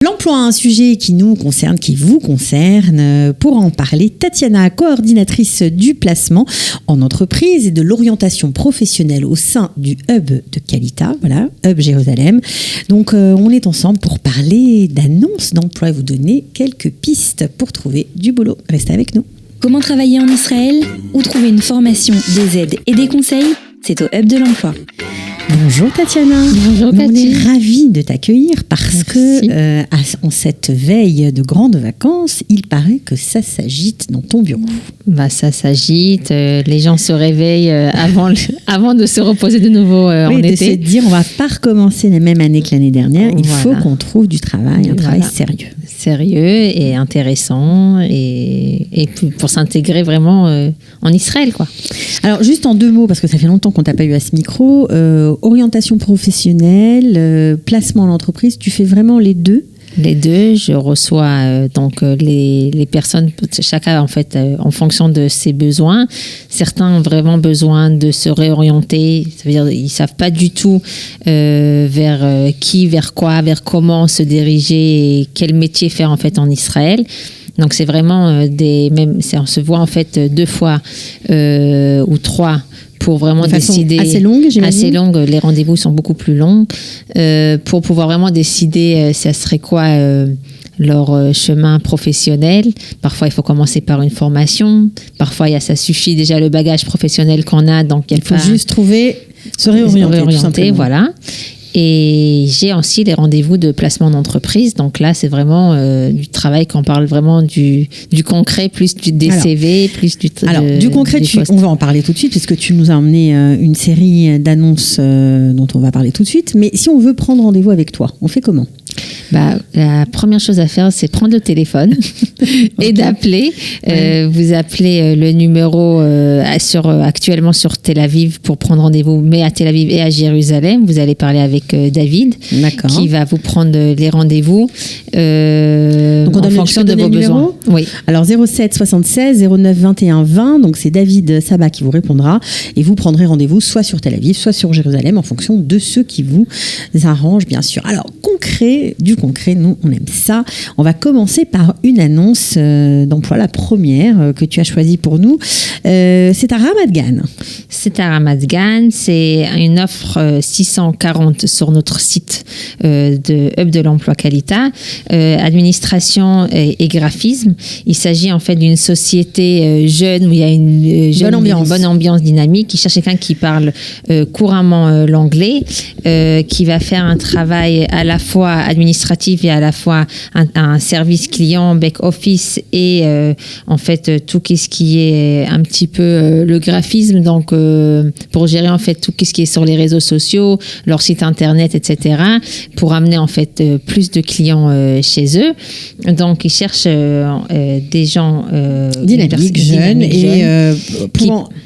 L'emploi, un sujet qui nous concerne, qui vous concerne. Pour en parler, Tatiana, coordinatrice du placement en entreprise et de l'orientation professionnelle au sein du Hub de Qualita, voilà, Hub Jérusalem. Donc, on est ensemble pour parler d'annonces d'emploi et vous donner quelques pistes pour trouver du boulot. Restez avec nous. Comment travailler en Israël? Où trouver une formation, des aides et des conseils? C'est au Hub de l'emploi. Bonjour Tatiana. Bonjour Cathy. On est ravis de t'accueillir parce que en cette veille de grandes vacances, il paraît que ça s'agite dans ton bureau. Ça s'agite, les gens se réveillent avant de se reposer de nouveau en de été. se dire on va pas recommencer la même année que l'année dernière, il faut qu'on trouve du travail, un travail sérieux. Sérieux et intéressant et pour s'intégrer vraiment en Israël, quoi. Alors juste en deux mots, parce que ça fait longtemps qu'on t'a pas eu à ce micro, orientation professionnelle, placement en entreprise, tu fais vraiment les deux? Les deux, je reçois les personnes, chacun en fait en fonction de ses besoins. Certains ont vraiment besoin de se réorienter, ça veut dire ils savent pas du tout vers qui, vers quoi, vers comment se diriger et quel métier faire en fait en Israël. Donc c'est vraiment on se voit en fait 2 fois ou 3 pour vraiment décider. Assez longue, j'imagine. Assez longue, les rendez-vous sont beaucoup plus longs. Pour pouvoir vraiment décider ça serait quoi leur chemin professionnel. Parfois, il faut commencer par une formation. Parfois, ça suffit déjà le bagage professionnel qu'on a. Donc, il faut juste se réorienter, tout simplement. Voilà. Et j'ai aussi les rendez-vous de placement d'entreprise. Donc là, c'est vraiment du travail qu'on parle vraiment du concret, plus des CV, plus du du concret, on va en parler tout de suite, puisque tu nous as emmené une série d'annonces dont on va parler tout de suite. Mais si on veut prendre rendez-vous avec toi, on fait comment ? La première chose à faire, c'est prendre le téléphone et d'appeler. Vous appelez le numéro actuellement sur Tel Aviv pour prendre rendez-vous, mais à Tel Aviv et à Jérusalem. Vous allez parler avec David, qui va vous prendre les rendez-vous en fonction de vos besoins. Oui. Alors 07 76 09 21 20, donc c'est David Sabat qui vous répondra et vous prendrez rendez-vous soit sur Tel Aviv, soit sur Jérusalem en fonction de ceux qui vous arrangent, bien sûr. Alors du concret, nous on aime ça. On va commencer par une annonce d'emploi, la première que tu as choisie pour nous. C'est à Ramat Gan. C'est à Ramat Gan, c'est une offre 640 sur notre site de Hub de l'emploi Qualita, administration et graphisme. Il s'agit en fait d'une société jeune où il y a une bonne ambiance dynamique, qui cherche quelqu'un qui parle couramment l'anglais, qui va faire un travail à la fois administratif et à la fois un service client, back office et en fait tout ce qui est un petit peu le graphisme, donc pour gérer en fait tout ce qui est sur les réseaux sociaux, leur site internet, etc., pour amener en fait plus de clients chez eux. Donc ils cherchent des gens dynamiques, jeunes et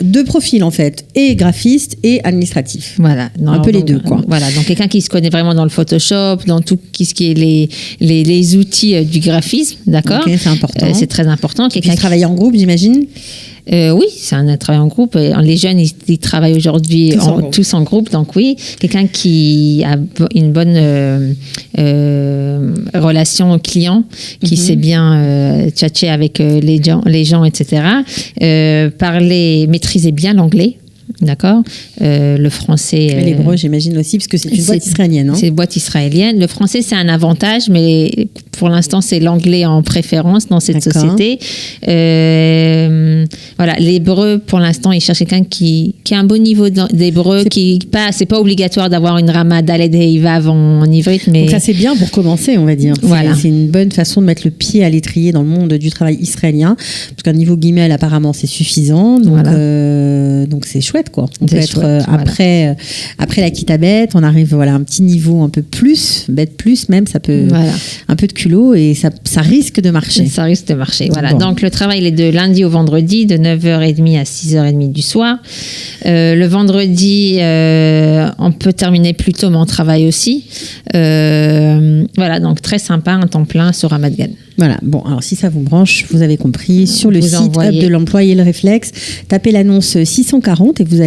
deux profils en fait, et graphiste et administratif. Voilà, les deux quoi. Voilà, donc quelqu'un qui se connaît vraiment dans le Photoshop, dans tout ce qui est les outils du graphisme, d'accord. Okay, c'est important. C'est très important. Quelqu'un qui travaille en groupe, j'imagine. Oui, c'est un travail en groupe. Les jeunes, ils travaillent aujourd'hui tous en groupe. Donc oui, quelqu'un qui a une bonne relation client, qui sait bien tchatcher avec les gens, etc. Maîtriser bien l'anglais. D'accord. Le français. Et l'hébreu, j'imagine aussi, parce que c'est une boîte israélienne. Hein. C'est une boîte israélienne. Le français, c'est un avantage, mais pour l'instant, c'est l'anglais en préférence dans cette société. Voilà, l'hébreu, pour l'instant, il cherche quelqu'un qui a un bon niveau d'hébreu, c'est pas obligatoire d'avoir une rama daled hei vav en ivrite, mais. Donc ça, c'est bien pour commencer, on va dire. Voilà. C'est une bonne façon de mettre le pied à l'étrier dans le monde du travail israélien, parce qu'un niveau guimel, apparemment, c'est suffisant. Donc, donc c'est chouette, quoi. On peut être après la kitabet, on arrive un petit niveau un peu plus, bête plus même, ça peut un peu de culot et ça risque de marcher. Ça risque de marcher, voilà. Bon. Donc le travail il est de lundi au vendredi, de 9h30 à 6h30 du soir. Le vendredi, on peut terminer plus tôt, mais on travaille aussi. Voilà, donc très sympa, un temps plein sur Ramat Gan. Voilà, bon, alors si ça vous branche, vous avez compris, sur le Vous site envoyez. Hub de l'emploi et le réflexe, tapez l'annonce 640 et vous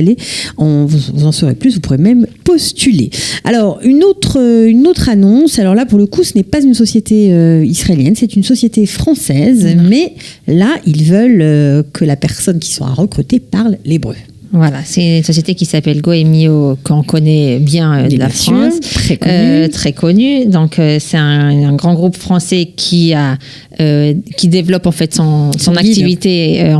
en saurez plus, vous pourrez même postuler. Alors, une autre annonce, alors là, pour le coup, ce n'est pas une société israélienne, c'est une société française, mais là, ils veulent que la personne qui sera recrutée parle l'hébreu. Voilà, c'est une société qui s'appelle Goemio, qu'on connaît bien de la Bien sûr, France, très connue. très connu. Donc c'est un grand groupe français qui développe en fait son guide. activité,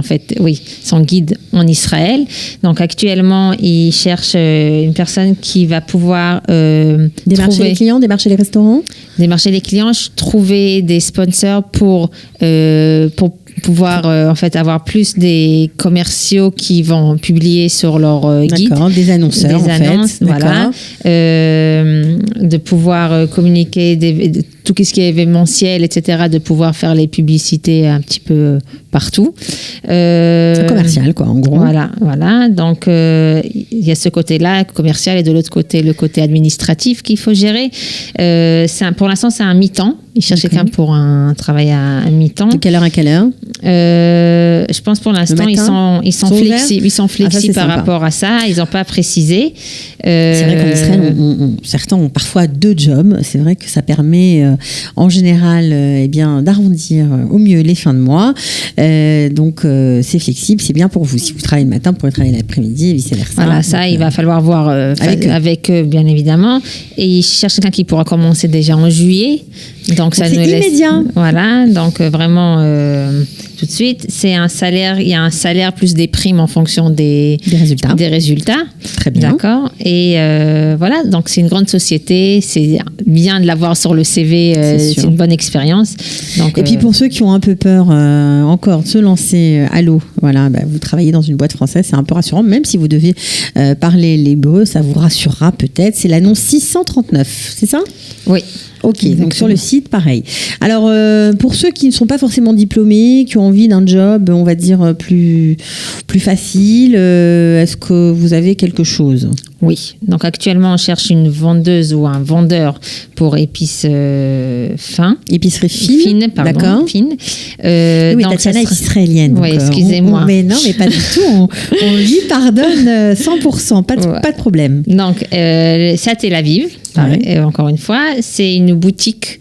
son guide en Israël. Donc actuellement, il cherche une personne qui va pouvoir Démarcher les clients, démarcher les restaurants. démarcher les clients, trouver des sponsors pour pouvoir en fait avoir plus des commerciaux qui vont publier sur leur guide. D'accord, des annonceurs Des en annonces, fait. voilà. De pouvoir communiquer tout ce qui est événementiel, etc., de pouvoir faire les publicités un petit peu partout. Un commercial, quoi, en gros. Voilà. Donc, il y a ce côté-là, commercial, et de l'autre côté, le côté administratif qu'il faut gérer. Pour l'instant, c'est un mi-temps. Il cherche quelqu'un pour un travail à mi-temps. De quelle heure à quelle heure? Je pense pour l'instant, ils sont flexibles. Ils sont flexibles par sympa. rapport à ça. Ils n'ont pas précisé. C'est vrai qu'en Israël, certains ont parfois 2 jobs. C'est vrai que ça permet, en général, d'arrondir au mieux les fins de mois. Donc, c'est flexible, c'est bien pour vous. Si vous travaillez le matin, vous pourrez travailler l'après-midi et vice-versa. Voilà, ça, il va falloir voir avec eux, bien évidemment. Et ils cherchent quelqu'un qui pourra commencer déjà en juillet. Donc, ça c'est nous laisse. immédiat. Voilà, donc vraiment tout de suite. Il y a un salaire plus des primes en fonction des résultats. Très bien. D'accord. Et voilà, donc c'est une grande société. C'est bien de l'avoir sur le CV. C'est une bonne expérience. Donc, et puis pour ceux qui ont un peu peur encore de se lancer à l'eau, voilà, vous travaillez dans une boîte française, c'est un peu rassurant. Même si vous deviez parler l'hébreu, ça vous rassurera peut-être. C'est l'annonce 639, c'est ça? Oui. Ok, exactement. Donc sur le site, pareil. Alors, pour ceux qui ne sont pas forcément diplômés, qui ont envie d'un job, on va dire, plus facile, est-ce que vous avez quelque chose? Oui, donc actuellement, on cherche une vendeuse ou un vendeur pour épices fins. Épicerie fine, pardon. D'accord. Fine. Oui, donc Tatiana est israélienne. Oui, excusez-moi. Mais non, mais pas du tout. On lui pardonne 100%, pas de problème. Donc, c'est à Tel Aviv. Ouais. Encore une fois, c'est une boutique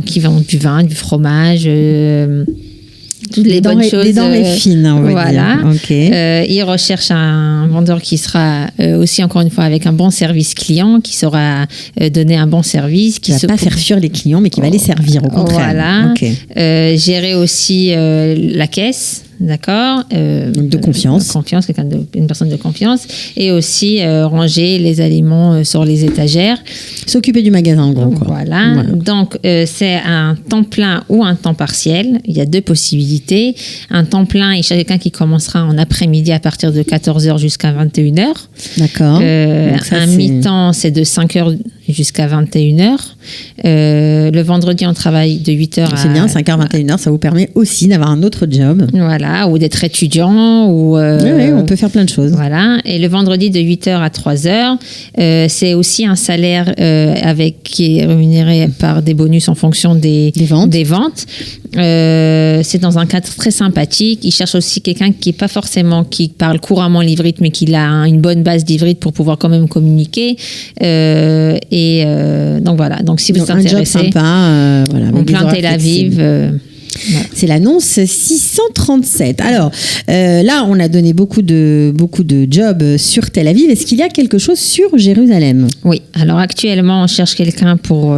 qui vend du vin, du fromage, toutes les bonnes choses. Des denrées fines, on va voilà. dire. Okay. Il recherche un vendeur qui sera aussi, encore une fois, avec un bon service client, qui saura donner un bon service. Qui ne va pas faire fuir les clients, mais qui va les servir, au contraire. Voilà. Okay. Gérer aussi la caisse. D'accord. De confiance. Une personne de confiance. Et aussi ranger les aliments sur les étagères. S'occuper du magasin, en gros. Quoi. Voilà. Donc, c'est un temps plein ou un temps partiel. Il y a 2 possibilités. Un temps plein, il cherche quelqu'un qui commencera en après-midi à partir de 14h jusqu'à 21h. D'accord. Un mi-temps, c'est de 5h jusqu'à 21h. Le vendredi, on travaille de 8h à... C'est bien, 5h, 21h, ça vous permet aussi d'avoir un autre job. Voilà, ou d'être étudiant. Oui, on peut faire plein de choses. Voilà, et le vendredi de 8h à 3h, c'est aussi un salaire qui est rémunéré par des bonus en fonction des ventes. C'est dans un cadre très sympathique. Il cherche aussi quelqu'un qui parle couramment l'ivrite, mais qui a une bonne base d'ivrite pour pouvoir quand même communiquer. Donc voilà, donc si vous êtes intéressé, un job sympa, en plein Tel Aviv. Voilà. C'est l'annonce 637. Alors là, on a donné beaucoup de jobs sur Tel Aviv. Est-ce qu'il y a quelque chose sur Jérusalem? Oui. Alors actuellement, on cherche quelqu'un pour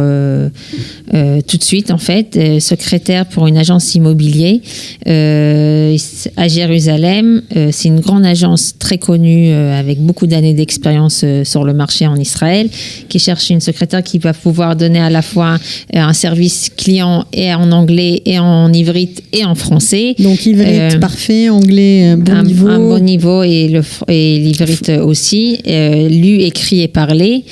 tout de suite, en fait, secrétaire pour une agence immobilière à Jérusalem. C'est une grande agence très connue avec beaucoup d'années d'expérience sur le marché en Israël, qui cherche une secrétaire qui va pouvoir donner à la fois un service client et en anglais et en ivrite et en français. Donc ivrite parfait, anglais bon niveau. Un bon niveau et l'ivrite aussi, lu, écrit et parlé.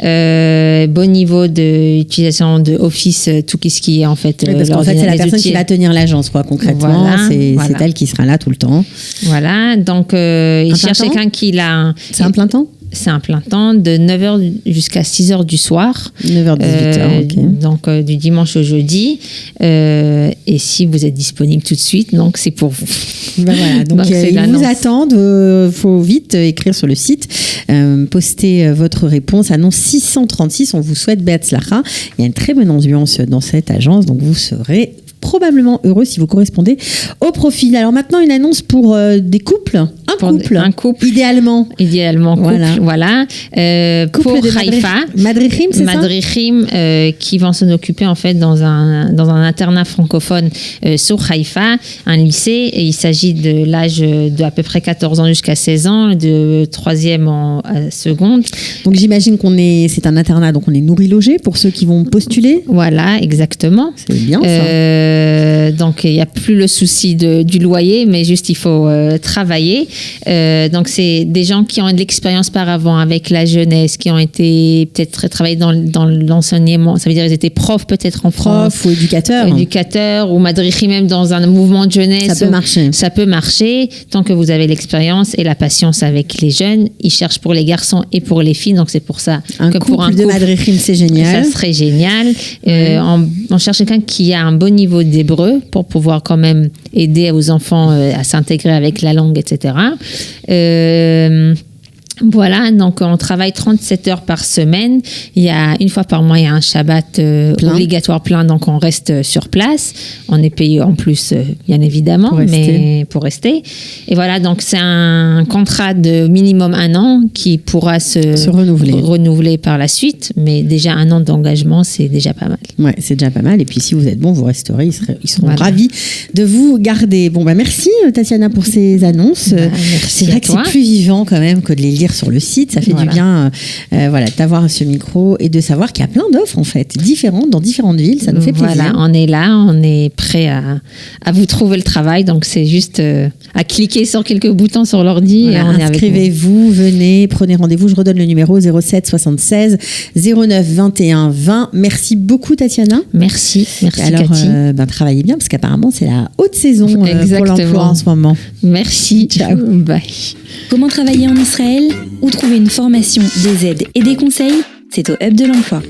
Bon niveau d'utilisation de Office, tout ce qui est en fait. Oui, parce qu'en fait, c'est la personne qui va tenir l'agence, quoi, concrètement. Voilà, c'est elle qui sera là tout le temps. Voilà, donc il cherche quelqu'un qui l'a. C'est un plein temps? c'est un plein temps de 9h jusqu'à 6h du soir. 9h, 18h, ok. Donc, du dimanche au jeudi. Et si vous êtes disponible tout de suite, donc c'est pour vous. Ben voilà, donc ils vous attendent. Faut vite écrire sur le site, poster votre réponse. Annonce 636. On vous souhaite Beatzlacha. Il y a une très bonne ambiance dans cette agence, donc vous serez probablement heureux si vous correspondez au profil. Alors maintenant, une annonce pour des couples. Un couple. Idéalement, couple, voilà. Pour Haïfa. Madrichim, c'est ça? Madrichim, qui vont s'en occuper en fait dans un internat francophone sur Haïfa, un lycée. Et il s'agit de l'âge de à peu près 14 ans jusqu'à 16 ans, de 3e en seconde. Donc j'imagine c'est un internat, donc on est nourri-logé pour ceux qui vont postuler. Voilà, exactement. C'est bien ça. Donc il n'y a plus le souci du loyer, mais juste il faut travailler. Donc c'est des gens qui ont de l'expérience par avant avec la jeunesse, qui ont été peut-être travaillé dans l'enseignement. Ça veut dire qu'ils étaient profs peut-être en France. Prof ou éducateurs. Ou madrichi même dans un mouvement de jeunesse. Ça peut marcher. Ça peut marcher tant que vous avez l'expérience et la patience avec les jeunes. Ils cherchent pour les garçons et pour les filles, donc c'est pour ça que pour un couple de madrichim, c'est génial. Ça serait génial. On cherche quelqu'un qui a un bon niveau d'hébreu pour pouvoir quand même aider aux enfants à s'intégrer avec la langue, etc. Voilà, donc on travaille 37 heures par semaine. Il y a une fois par mois, il y a un Shabbat obligatoire plein, donc on reste sur place. On est payé en plus, bien évidemment, pour rester. Et voilà, donc c'est un contrat de minimum 1 an qui pourra se renouveler par la suite. Mais déjà 1 an d'engagement, c'est déjà pas mal. Ouais, c'est déjà pas mal. Et puis si vous êtes bon, vous resterez. Ils seront ravis de vous garder. Bon, merci Tatiana pour ces annonces. Merci. C'est vrai que c'est plus vivant quand même que de les lire sur le site. Ça fait du bien d'avoir ce micro et de savoir qu'il y a plein d'offres en fait, différentes dans différentes villes. Ça nous fait plaisir. Voilà, on est là, on est prêt à vous trouver le travail. Donc c'est juste à cliquer sur quelques boutons sur l'ordi et on est avec vous. Inscrivez-vous, venez, prenez rendez-vous. Je redonne le numéro 07 76 09 21 20. Merci beaucoup Tatiana. Merci alors, Cathy. Travaillez bien parce qu'apparemment c'est la haute saison pour l'emploi en ce moment. Merci. Ciao. Bye. Comment travailler en Israël ou trouver une formation, des aides et des conseils, c'est au Hub de l'emploi.